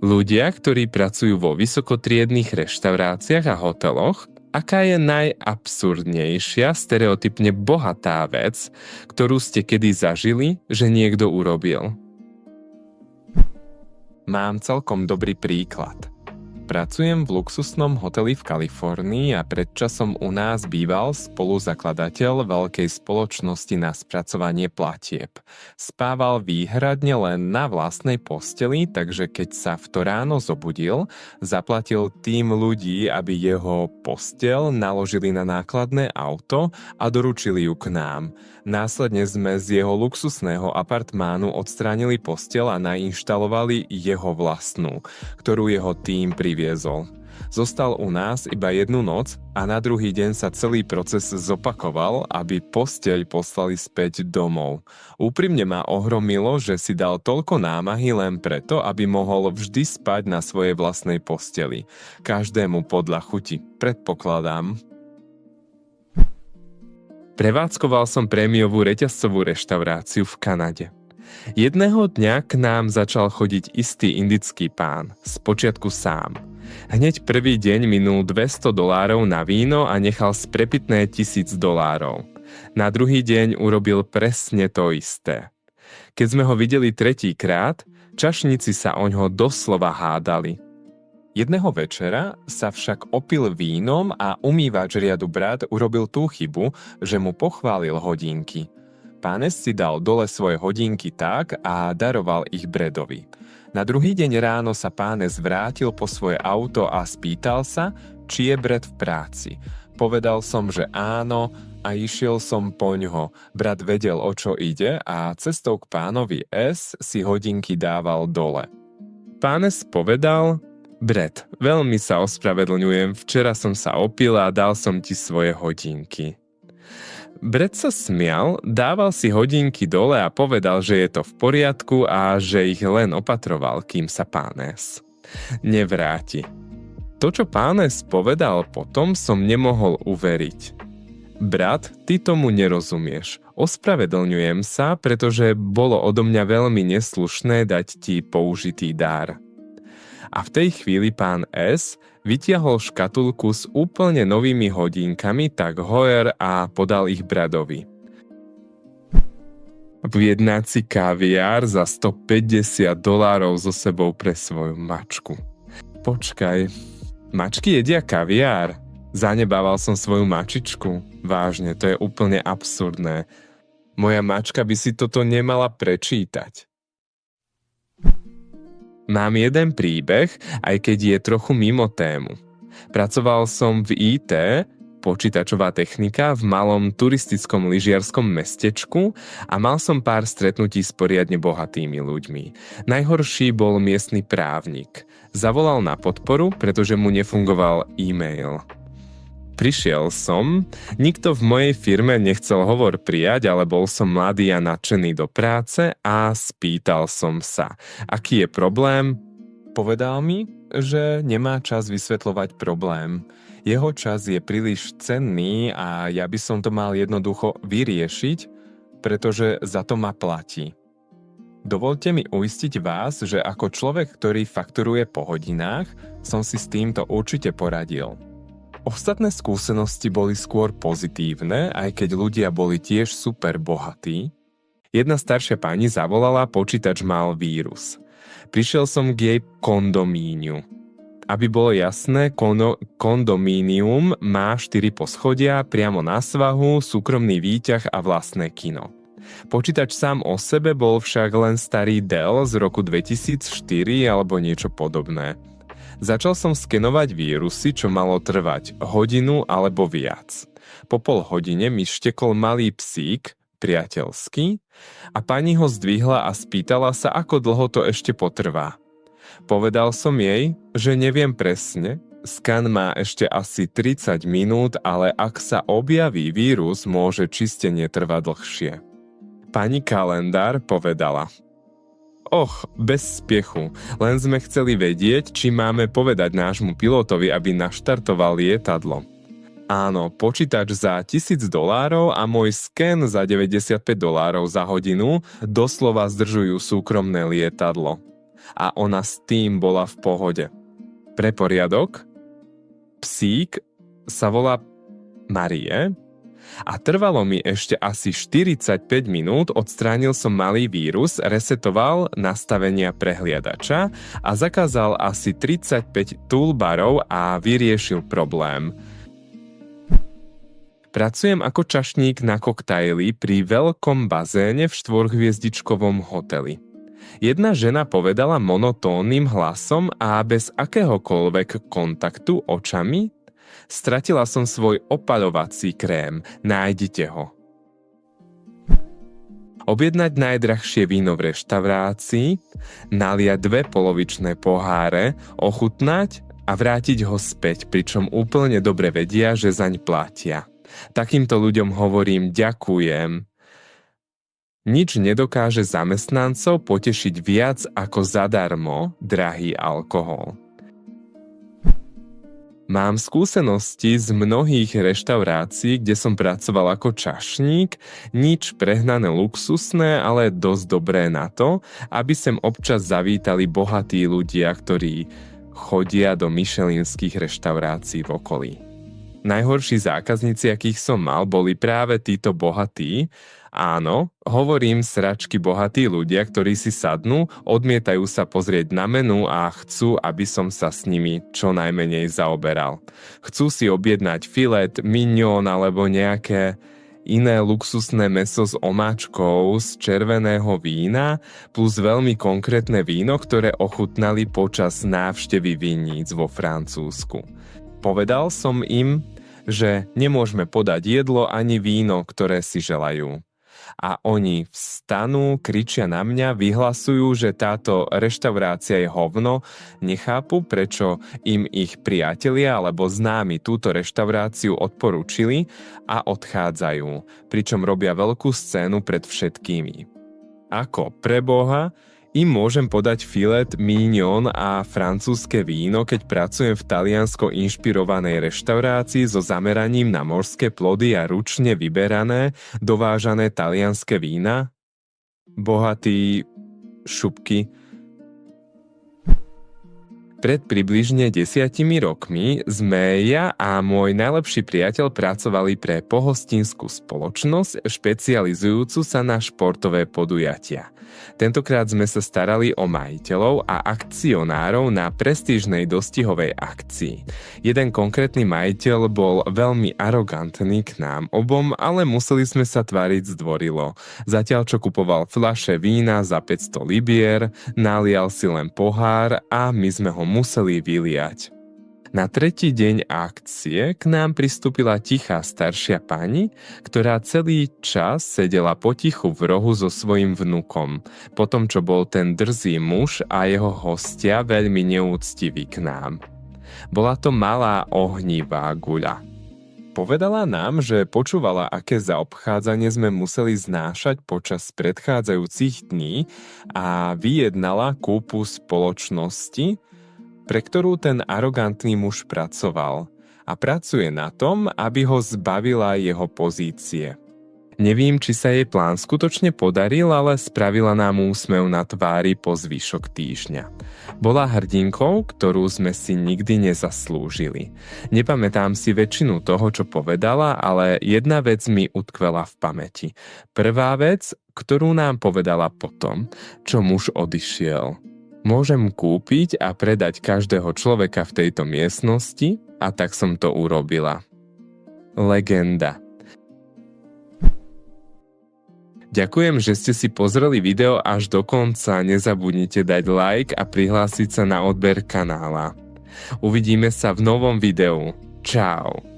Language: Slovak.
Ľudia, ktorí pracujú vo vysokotriednych reštauráciách a hoteloch, aká je najabsurdnejšia, stereotypne bohatá vec, ktorú ste kedy zažili, že niekto urobil? Mám celkom dobrý príklad. Pracujem v luxusnom hoteli v Kalifornii a pred časom u nás býval spoluzakladateľ veľkej spoločnosti na spracovanie platieb. Spával výhradne len na vlastnej posteli, takže keď sa v to ráno zobudil, zaplatil tým ľudí, aby jeho posteľ naložili na nákladné auto a doručili ju k nám. Následne sme z jeho luxusného apartmánu odstránili posteľ a nainštalovali jeho vlastnú, ktorú jeho tím priviezol. Zostal u nás iba jednu noc a na druhý deň sa celý proces zopakoval, aby posteľ poslali späť domov. Úprimne ma ohromilo, že si dal toľko námahy len preto, aby mohol vždy spať na svojej vlastnej posteli. Každému podľa chuti, predpokladám. Prevádzkoval som prémiovú reťazcovú reštauráciu v Kanade. Jedného dňa k nám začal chodiť istý indický pán, spočiatku sám. Hneď prvý deň minul $200 na víno a nechal sprepitné $1000. Na druhý deň urobil presne to isté. Keď sme ho videli tretíkrát, čašníci sa oňho doslova hádali. Jedného večera sa však opil vínom a umývač riadu brat urobil tú chybu, že mu pochválil hodinky. Pánes si dal dole svoje hodinky tak a daroval ich Bredovi. Na druhý deň ráno sa Pánes vrátil po svoje auto a spýtal sa, či je Bred v práci. Povedal som, že áno a išiel som poňho. Brat vedel, o čo ide a cestou k pánovi S si hodinky dával dole. Pánes povedal: Bret, veľmi sa ospravedlňujem, včera som sa opil a dal som ti svoje hodinky. Bret sa smial, dával si hodinky dole a povedal, že je to v poriadku a že ich len opatroval, kým sa Pánes nevráti. To, čo Pánes povedal potom, som nemohol uveriť. Brat, ty tomu nerozumieš. Ospravedlňujem sa, pretože bolo odo mňa veľmi neslušné dať ti použitý dar. A v tej chvíli pán S vytiahol škatulku s úplne novými hodinkami, tak hojer a podal ich Bradovi. Vyjednať si kaviár za $150 so sebou pre svoju mačku. Počkaj, mačky jedia kaviár? Zanebával som svoju mačičku. Vážne, to je úplne absurdné. Moja mačka by si toto nemala prečítať. Mám jeden príbeh, aj keď je trochu mimo tému. Pracoval som v IT, počítačová technika, v malom turistickom lyžiarskom mestečku a mal som pár stretnutí s poriadne bohatými ľuďmi. Najhorší bol miestny právnik. Zavolal na podporu, pretože mu nefungoval e-mail. Prišiel som, nikto v mojej firme nechcel hovor prijať, ale bol som mladý a nadšený do práce a spýtal som sa, aký je problém. Povedal mi, že nemá čas vysvetľovať problém. Jeho čas je príliš cenný a ja by som to mal jednoducho vyriešiť, pretože za to ma platí. Dovolte mi uistiť vás, že ako človek, ktorý fakturuje po hodinách, som si s týmto určite poradil. Ostatné skúsenosti boli skôr pozitívne, aj keď ľudia boli tiež super bohatí. Jedna staršia pani zavolala, počítač mal vírus. Prišiel som k jej kondomíniu. Aby bolo jasné, kondomínium má 4 poschodia, priamo na svahu, súkromný výťah a vlastné kino. Počítač sám o sebe bol však len starý Dell z roku 2004 alebo niečo podobné. Začal som skenovať vírusy, čo malo trvať hodinu alebo viac. Po pol hodine mi štekol malý psík, priateľský, a pani ho zdvihla a spýtala sa, ako dlho to ešte potrvá. Povedal som jej, že neviem presne, skan má ešte asi 30 minút, ale ak sa objaví vírus, môže čistenie trvať dlhšie. Pani kalendár povedala: bez spiechu, len sme chceli vedieť, či máme povedať nášmu pilotovi, aby naštartoval lietadlo. Áno, počítač za $1000 a môj sken za $95 za hodinu doslova zdržujú súkromné lietadlo. a ona s tým bola v pohode. Pre poriadok, psík sa volá Marie a trvalo mi ešte asi 45 minút, odstránil som malý vírus, resetoval nastavenia prehliadača a zakázal asi 35 toolbarov a vyriešil problém. Pracujem ako čašník na koktajli pri veľkom bazéne v 4-hviezdičkovom hoteli. Jedna žena povedala monotónnym hlasom a bez akéhokoľvek kontaktu očami: stratila som svoj opaľovací krém, nájdite ho. Objednať najdrahšie víno v reštaurácii, naliať 2 polovičné poháre, ochutnať a vrátiť ho späť, pričom úplne dobre vedia, že zaň platia. Takýmto ľuďom hovorím ďakujem. Nič nedokáže zamestnancov potešiť viac ako zadarmo drahý alkohol. Mám skúsenosti z mnohých reštaurácií, kde som pracoval ako čašník, nič prehnané luxusné, ale dosť dobré na to, aby sem občas zavítali bohatí ľudia, ktorí chodia do michelinských reštaurácií v okolí. Najhorší zákazníci, akých som mal, boli práve títo bohatí. Áno, hovorím sračky bohatí ľudia, ktorí si sadnú, odmietajú sa pozrieť na menu a chcú, aby som sa s nimi čo najmenej zaoberal. Chcú si objednať filet, mignon alebo nejaké iné luxusné mäso s omáčkou z červeného vína plus veľmi konkrétne víno, ktoré ochutnali počas návštevy vinníc vo Francúzsku. Povedal som im, že nemôžeme podať jedlo ani víno, ktoré si želajú. A oni vstanú, kričia na mňa, vyhlasujú, že táto reštaurácia je hovno, nechápu, prečo im ich priatelia alebo známi túto reštauráciu odporúčili a odchádzajú, pričom robia veľkú scénu pred všetkými. Ako pre Boha im môžem podať filet, mignon a francúzske víno, keď pracujem v taliansko inšpirovanej reštaurácii so zameraním na morské plody a ručne vyberané, dovážané talianske vína? Bohatý šupky. Pred približne 10 rokmi sme ja a môj najlepší priateľ pracovali pre pohostinskú spoločnosť špecializujúcu sa na športové podujatia. Tentokrát sme sa starali o majiteľov a akcionárov na prestížnej dostihovej akcii. Jeden konkrétny majiteľ bol veľmi arogantný k nám obom, ale museli sme sa tváriť zdvorilo. Zatiaľ čo kupoval fľaše vína za 500 libier, nalial si len pohár a my sme ho museli vyliať. Na tretí deň akcie k nám pristúpila tichá staršia pani, ktorá celý čas sedela potichu v rohu so svojím vnukom, potom čo bol ten drzý muž a jeho hostia veľmi neúctiví k nám. Bola to malá ohnivá guľa. Povedala nám, že počúvala, aké zaobchádzanie sme museli znášať počas predchádzajúcich dní a vyjednala kúpu spoločnosti, pre ktorú ten arogantný muž pracoval a pracuje na tom, aby ho zbavila jeho pozície. Neviem, či sa jej plán skutočne podaril, ale spravila nám úsmev na tvári po zvyšok týždňa. Bola hrdinkou, ktorú sme si nikdy nezaslúžili. Nepamätám si väčšinu toho, čo povedala, ale jedna vec mi utkvela v pamäti. Prvá vec, ktorú nám povedala potom, čo muž odišiel. Môžem kúpiť a predať každého človeka v tejto miestnosti a tak som to urobila. Legenda. Ďakujem, že ste si pozreli video až do konca. Nezabudnite dať like a prihlásiť sa na odber kanála. Uvidíme sa v novom videu. Čau.